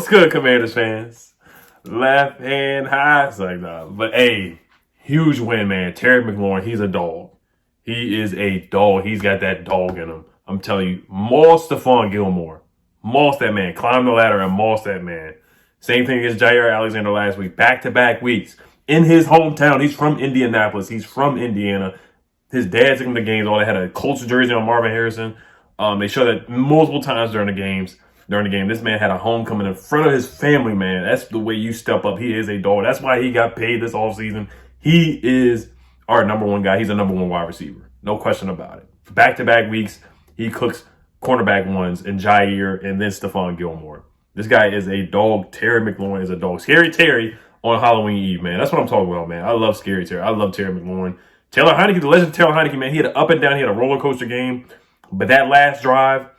What's good, Commanders fans? Left hand high. It's like, nah. But, hey, huge win, man. Terry McLaurin, he's a dog. He is a dog. He's got that dog in him. I'm telling you, Moss Stephon Gilmore. Moss that man. Climb the ladder and Moss that man. Same thing against Jair Alexander last week. Back-to-back weeks. In his hometown. He's from Indianapolis. He's from Indiana. His dad took him to games. They had a Colts jersey on Marvin Harrison. They showed that multiple times during the game, this man had a homecoming in front of his family, man. That's the way you step up. He is a dog. That's why he got paid this offseason. He is our number one guy. He's a number one wide receiver. No question about it. Back-to-back weeks, he cooks cornerback ones and Jair and then Stephon Gilmore. This guy is a dog. Terry McLaurin is a dog. Scary Terry on Halloween Eve, man. That's what I'm talking about, man. I love Scary Terry. I love Terry McLaurin. Taylor Heinicke, the legend of Taylor Heinicke, man, he had an up and down. He had a roller coaster game. But that last drive,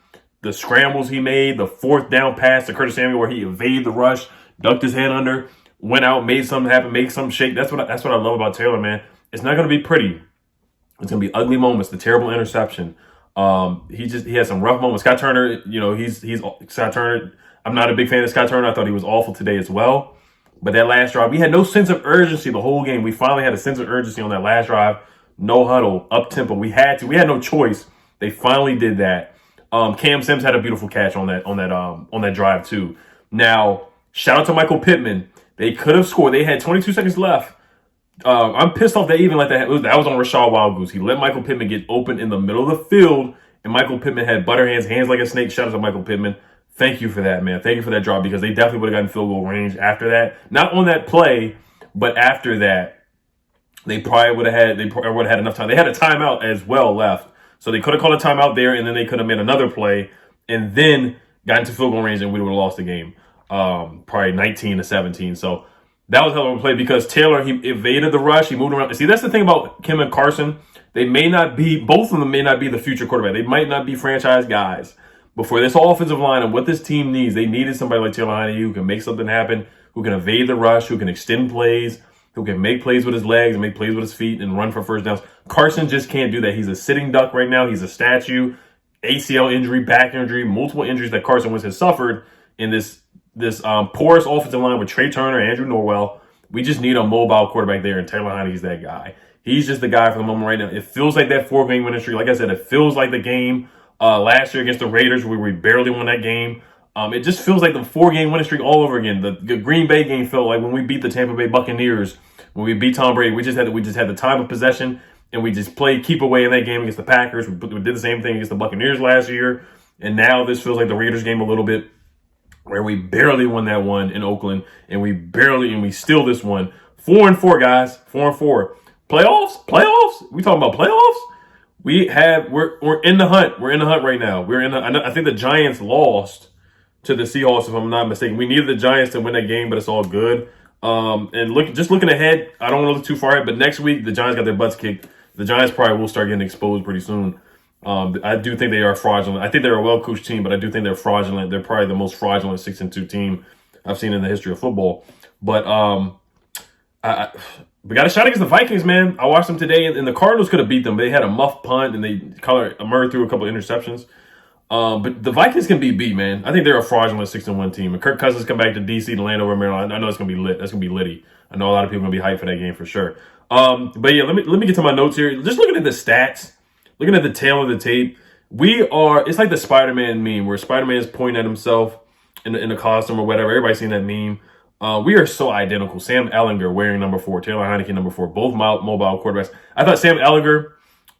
the scrambles he made, the fourth down pass to Curtis Samuel where he evaded the rush, ducked his head under, went out, made something happen, made something shake. That's what I love about Taylor, man. It's not going to be pretty. It's going to be ugly moments. The terrible interception. He had some rough moments. Scott Turner, he's Scott Turner. I'm not a big fan of Scott Turner. I thought he was awful today as well. But that last drive, we had no sense of urgency the whole game. We finally had a sense of urgency on that last drive. No huddle, up tempo. We had no choice. They finally did that. Cam Sims had a beautiful catch on that drive too. Now, shout out to Michael Pittman. They could have scored. They had 22 seconds left. I'm pissed off they even let that. That was on Rashad Wildgoose. He let Michael Pittman get open in the middle of the field, and Michael Pittman had butter hands like a snake. Shout out to Michael Pittman. Thank you for that, man. Thank you for that drop because they definitely would have gotten field goal range after that. Not on that play, but after that, they probably would have had enough time. They had a timeout as well left. So they could have called a timeout there, and then they could have made another play, and then got into field goal range, and we would have lost the game, probably 19-17. So that was a hell of a play because Taylor, he evaded the rush, he moved around. See, that's the thing about Kim and Carson. Both of them may not be the future quarterback. They might not be franchise guys. But for this offensive line and what this team needs, they needed somebody like Taylor Heinicke who can make something happen, who can evade the rush, who can extend plays, who can make plays with his legs and make plays with his feet and run for first downs. Carson just can't do that. He's a sitting duck right now. He's a statue. ACL injury, back injury, multiple injuries that Carson Wentz has suffered in this porous offensive line with Trey Turner, Andrew Norwell. We just need a mobile quarterback there, and Taylor Heinicke's that guy. He's just the guy for the moment right now. It feels like that 4-game winning streak. Like I said, it feels like the game last year against the Raiders where we barely won that game. It just feels like the 4-game winning streak all over again. The Green Bay game felt like when we beat the Tampa Bay Buccaneers, when we beat Tom Brady, we just had the time of possession, and we just played keep away in that game against the Packers. We did the same thing against the Buccaneers last year, and now this feels like the Raiders game a little bit, where we barely won that one in Oakland, and we steal this one. 4-4, guys, 4-4. Playoffs. We talking about playoffs? We're in the hunt. We're in the hunt right now. I think the Giants lost to the Seahawks, if I'm not mistaken. We needed the Giants to win that game, but it's all good. And looking ahead, I don't want to look too far ahead, but next week the Giants got their butts kicked. The Giants probably will start getting exposed pretty soon. I do think they are fraudulent. I think they're a well-coached team, but I do think they're fraudulent. They're probably the most fraudulent 6-2 team I've seen in the history of football. But we got a shot against the Vikings, man. I watched them today, and the Cardinals could have beat them. They had a muff punt, and Murray threw a couple of interceptions. But the Vikings can be beat, man. I think they're a fraudulent 6-1 team. And Kirk Cousins come back to D.C. to land over Maryland. I know it's going to be lit. That's going to be litty. I know a lot of people are going to be hyped for that game for sure. But yeah, let me get to my notes here. Just looking at the stats, looking at the tail of the tape, it's like the Spider-Man meme where Spider-Man is pointing at himself in the costume or whatever. Everybody's seen that meme. We are so identical. Sam Ehlinger wearing number 4, Taylor Heinicke number 4, both mobile quarterbacks. I thought Sam Ehlinger,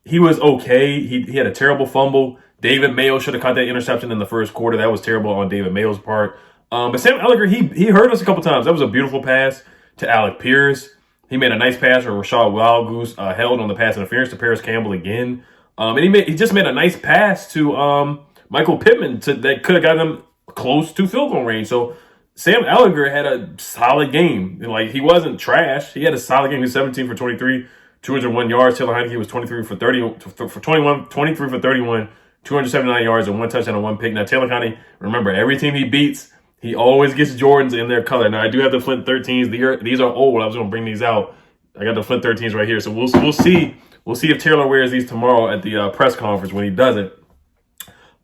he was okay. He had a terrible fumble. David Mayo should have caught that interception in the first quarter. That was terrible on David Mayo's part. But Sam Ehlinger, he hurt us a couple times. That was a beautiful pass to Alec Pierce. He made a nice pass where Rashad Wildgoose held on the pass interference to Paris Campbell again. And he just made a nice pass to Michael Pittman that could have gotten them close to field goal range. So Sam Ehlinger had a solid game. Like, he wasn't trash. He had a solid game. He was 17 for 23, 201 yards. Taylor Heinicke was 23 for 31, 279 yards and 1 touchdown and 1 pick. Now, Taylor Heinicke, remember, every team he beats, he always gets Jordans in their color. Now, I do have the Flint 13s. These are old. I was going to bring these out. I got the Flint 13s right here. So we'll see. We'll see if Taylor wears these tomorrow at the press conference when he does it.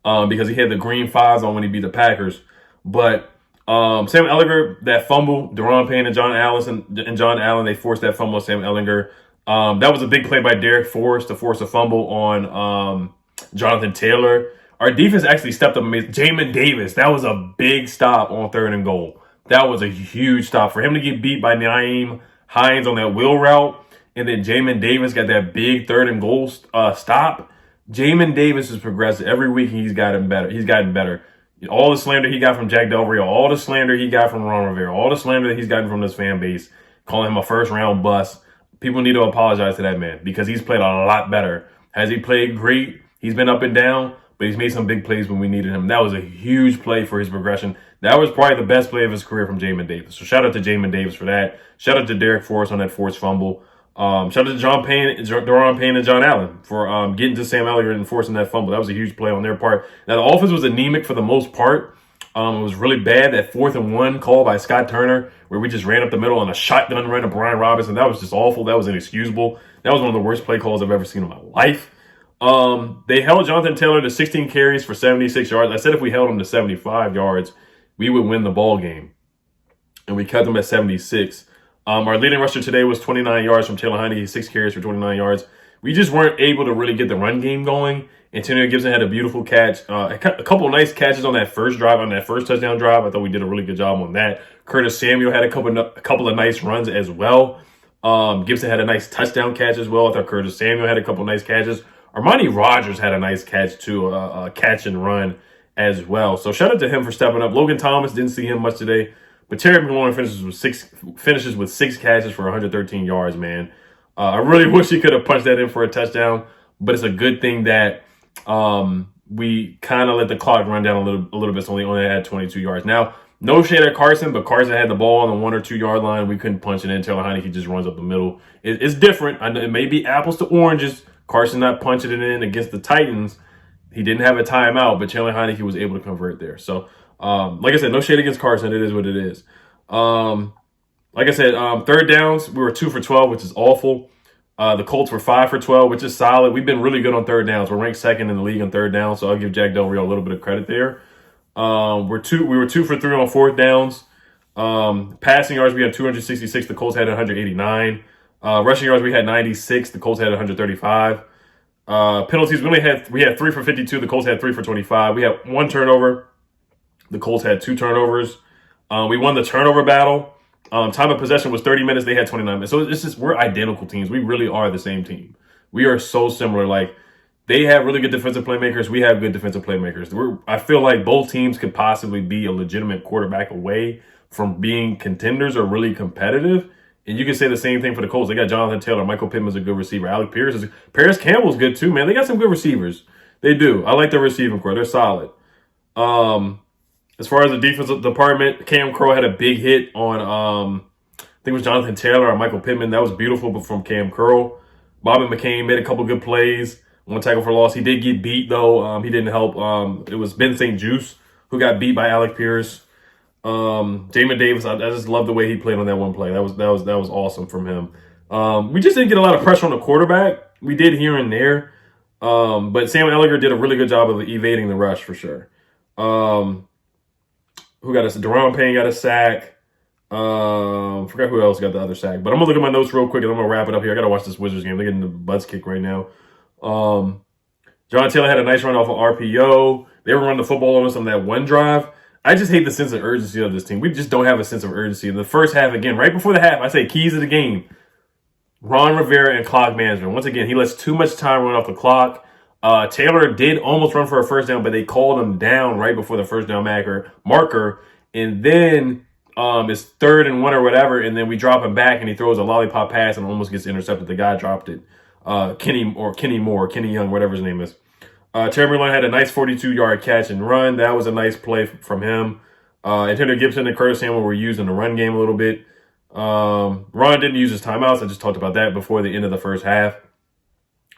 Because he had the green 5s on when he beat the Packers. But Sam Ehlinger, that fumble, Deron Payne and John Allen, they forced that fumble on Sam Ehlinger. That was a big play by Derek Forrest to force a fumble on Jonathan Taylor. Our defense actually stepped up amazing. Jamin Davis, that was a big stop on 3rd and goal. That was a huge stop. For him to get beat by Nyheim Hines on that wheel route, and then Jamin Davis got that big 3rd and goal stop. Jamin Davis has progressed every week. He's gotten better. All the slander he got from Jack Del Rio, all the slander he got from Ron Rivera, all the slander that he's gotten from this fan base, calling him a first-round bust. People need to apologize to that man because he's played a lot better. Has he played great? He's been up and down, but he's made some big plays when we needed him. That was a huge play for his progression. That was probably the best play of his career from Jamin Davis. So shout out to Jamin Davis for that. Shout out to Derek Forrest on that forced fumble. Shout out to Deron Payne and John Allen for getting to Sam Ehlinger and forcing that fumble. That was a huge play on their part. Now, the offense was anemic for the most part. It was really bad. That 4th and 1 call by Scott Turner where we just ran up the middle on a shotgun run to Brian Robinson. That was just awful. That was inexcusable. That was one of the worst play calls I've ever seen in my life. They held Jonathan Taylor to 16 carries for 76 yards. I said if we held him to 75 yards, we would win the ball game. And we kept him at 76. Our leading rusher today was 29 yards from Taylor Heinicke, 6 carries for 29 yards. We just weren't able to really get the run game going. Antonio Gibson had a beautiful catch. A couple of nice catches on that first drive, on that first touchdown drive. I thought we did a really good job on that. Curtis Samuel had a couple of nice runs as well. Gibson had a nice touchdown catch as well. I thought Curtis Samuel had a couple of nice catches. Armani Rogers had a nice catch too, a catch and run as well. So shout out to him for stepping up. Logan Thomas, didn't see him much today. But Terry McLaurin finishes with 6 catches for 113 yards, man. I really wish he could have punched that in for a touchdown, but it's a good thing that we kind of let the clock run down a little bit, so we only had 22 yards. Now, no shade at Carson, but Carson had the ball on the 1 or 2 yard line. We couldn't punch it in. Taylor Heinicke just runs up the middle. It's different. I know it may be apples to oranges. Carson not punching it in against the Titans. He didn't have a timeout, but Taylor Heinicke was able to convert there. So, like I said, no shade against Carson. It is what it is. Like I said, 3rd downs, we were 2 for 12, which is awful. The Colts were 5 for 12, which is solid. We've been really good on 3rd downs. We're ranked 2nd in the league on 3rd down, so I'll give Jack Del Rio a little bit of credit there. We were 2 for 3 on 4th downs. Passing yards, we had 266. The Colts had 189. Rushing yards, we had 96. The Colts had 135. Penalties, we had 3 for 52. The Colts had 3 for 25. We had 1 turnover. The Colts had 2 turnovers. We won the turnover battle. Time of possession was 30 minutes. They had 29 minutes. So it's just, we're identical teams. We really are the same team. We are so similar. Like, they have really good defensive playmakers. We have good defensive playmakers. I feel like both teams could possibly be a legitimate quarterback away from being contenders or really competitive. And you can say the same thing for the Colts. They got Jonathan Taylor. Michael Pittman's a good receiver. Paris Campbell's good too, man. They got some good receivers. They do. I like their receiving core. They're solid. As far as the defensive department, Cam Crow had a big hit on, I think it was Jonathan Taylor or Michael Pittman. That was beautiful, but from Cam Crow. Bobby McCain made a couple good plays. 1 tackle for loss. He did get beat, though. He didn't help. It was Ben St. Juice who got beat by Alec Pierce. Jamin Davis, I just love the way he played on that one play. That was awesome from him. We just didn't get a lot of pressure on the quarterback. We did here and there. But Sam Ehlinger did a really good job of evading the rush for sure. Who got Deron Payne got a sack. Forgot who else got the other sack. But I'm going to look at my notes real quick and I'm going to wrap it up here. I got to watch this Wizards game. They're getting the butts kicked right now. John Taylor had a nice run off of RPO. They were running the football on us on that one drive. I just hate the sense of urgency of this team. We just don't have a sense of urgency. In the first half, again, right before the half, I say keys of the game. Ron Rivera and clock management. Once again, he lets too much time run off the clock. Taylor did almost run for a first down, but they called him down right before the first down marker. And then it's 3rd and 1 or whatever, and then we drop him back, and he throws a lollipop pass and almost gets intercepted. The guy dropped it. Kenny Young, whatever his name is. Terry McLaurin had a nice 42-yard catch and run. That was a nice play from him. Antonio Gibson and Curtis Samuel were used in the run game a little bit. Ron didn't use his timeouts. I just talked about that before the end of the first half.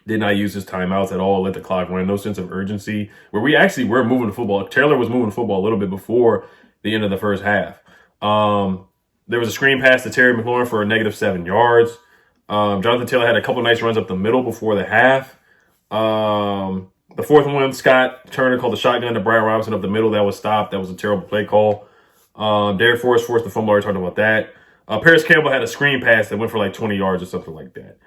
Did not use his timeouts at all. Let the clock run. No sense of urgency. Where we actually were moving the football. Taylor was moving the football a little bit before the end of the first half. There was a screen pass to Terry McLaurin for a -7 yards. Jonathan Taylor had a couple nice runs up the middle before the half. The 4th one, Scott Turner called the shotgun to Brian Robinson up the middle. That was stopped. That was a terrible play call. Derek Forrest forced the fumble. I already talked about that. Paris Campbell had a screen pass that went for like 20 yards or something like that.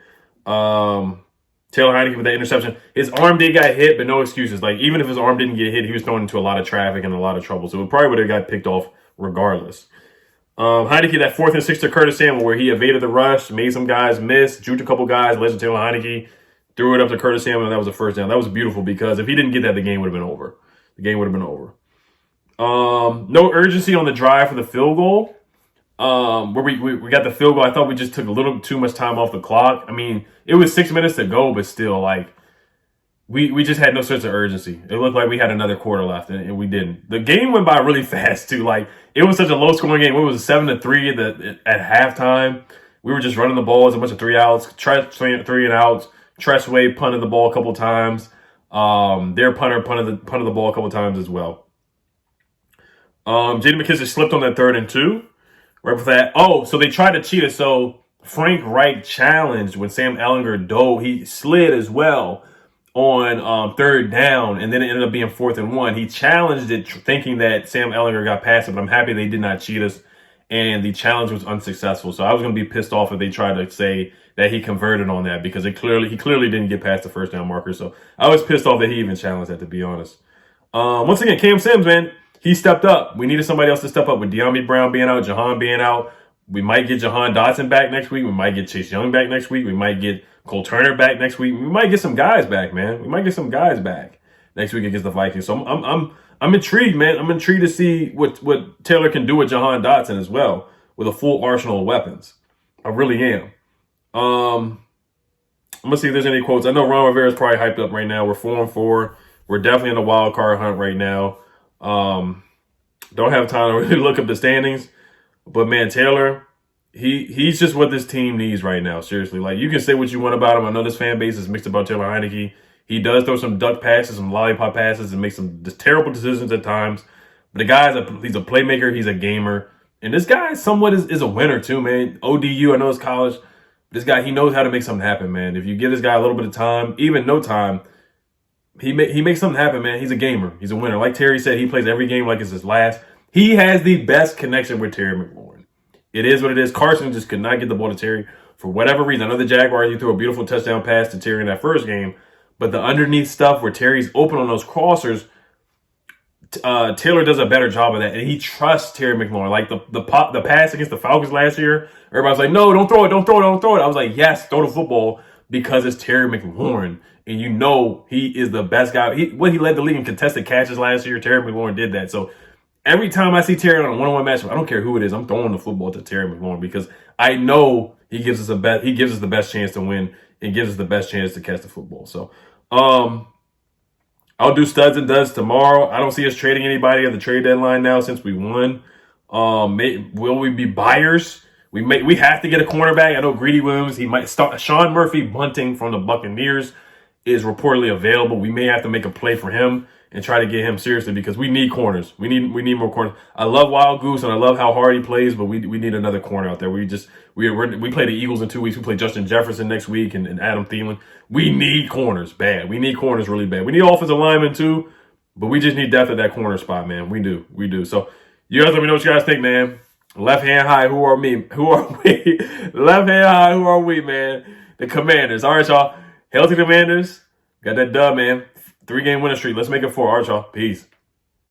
Taylor Heinicke with that interception. His arm did get hit, but no excuses. Like, even if his arm didn't get hit, he was thrown into a lot of traffic and a lot of trouble. So it probably would have got picked off regardless. Heinicke, that 4th and 6 to Curtis Samuel, where he evaded the rush, made some guys miss, juked a couple guys, led to Taylor Heinicke, threw it up to Curtis Samuel, and that was a first down. That was beautiful because if he didn't get that, the game would have been over. The game would have been over. No urgency on the drive for the field goal. Where we got the field goal. I thought we just took a little too much time off the clock. I mean, it was 6 minutes to go, but still, like, we just had no sense of urgency. It looked like we had another quarter left, and we didn't. The game went by really fast, too. Like, it was such a low-scoring game. It was 7-3 at halftime. We were just running the ball. It was a bunch of 3-outs, 3-and-outs. Tressway punted the ball a couple times. Their punter punted the ball a couple times as well. J.D. McKissick slipped on that 3rd and 2. Right before that. Oh, so they tried to cheat us. So Frank Reich challenged when Sam Ehlinger dove. He slid as well on 3rd down, and then it ended up being 4th and 1. He challenged it thinking that Sam Ehlinger got past it, but I'm happy they did not cheat us, and the challenge was unsuccessful. So I was going to be pissed off if they tried to say that he converted on that because he clearly didn't get past the first down marker. So I was pissed off that he even challenged that, to be honest. Once again, Cam Sims, man. He stepped up. We needed somebody else to step up with De'Ami Brown being out, Jahan being out. We might get Jahan Dotson back next week. We might get Chase Young back next week. We might get Cole Turner back next week. We might get some guys back, man. We might get some guys back next week against the Vikings. So I'm intrigued, man. I'm intrigued to see what Taylor can do with Jahan Dotson as well, with a full arsenal of weapons. I really am. I'm gonna see if there's any quotes. I know Ron Rivera is probably hyped up right now. We're 4-4. We're definitely in the wild card hunt right now. Don't have time to really look up the standings, but man, Taylor, he's just what this team needs right now. Seriously, like, you can say what you want about him. I know this fan base is mixed about Taylor Heinicke. He does throw some duck passes, some lollipop passes, and make some terrible decisions at times. But the guy's he's a playmaker. He's a gamer, and this guy somewhat is a winner too, man. ODU, I know it's college. This guy, he knows how to make something happen, man. If you give this guy a little bit of time, even no time, he makes something happen, man. He's a gamer. He's a winner. Like Terry said, he plays every game like it's his last. He has the best connection with Terry McLaurin. It is what it is. Carson just could not get the ball to Terry for whatever reason. I know the Jaguars, he threw a beautiful touchdown pass to Terry in that first game, but the underneath stuff where Terry's open on those crossers, Taylor does a better job of that, and he trusts Terry McLaurin. Like the pass against the Falcons last year, everybody's like, no, don't throw it, don't throw it, don't throw it. I was like, yes, throw the football, because it's Terry McLaurin. And you know he is the best guy. He led the league in contested catches last year. Terry McLaurin did that. So every time I see Terry on a one-on-one matchup, I don't care who it is, I'm throwing the football to Terry McLaurin because I know he gives us the best chance to win and gives us the best chance to catch the football. So I'll do studs and duds tomorrow. I don't see us trading anybody at the trade deadline now since we won. Will we be buyers? We have to get a cornerback. I know Greedy Williams. He might start. Sean Murphy Bunting from the Buccaneers is reportedly available. We may have to make a play for him and try to get him seriously because we need corners. We need more corners. I love Wild Goose and I love how hard he plays, but we need another corner out there. We play the Eagles in 2 weeks. We play Justin Jefferson next week and Adam Thielen. We need corners bad. We need corners really bad. We need offensive linemen too, but we just need depth at that corner spot, man. We do. So you guys let me know what you guys think, man. Left hand high, who are we? Left hand high, who are we, man? The Commanders. All right, y'all. Hail to the Commanders. Got that dub, man. 3-game winning streak. Let's make it 4. All right, y'all. Peace.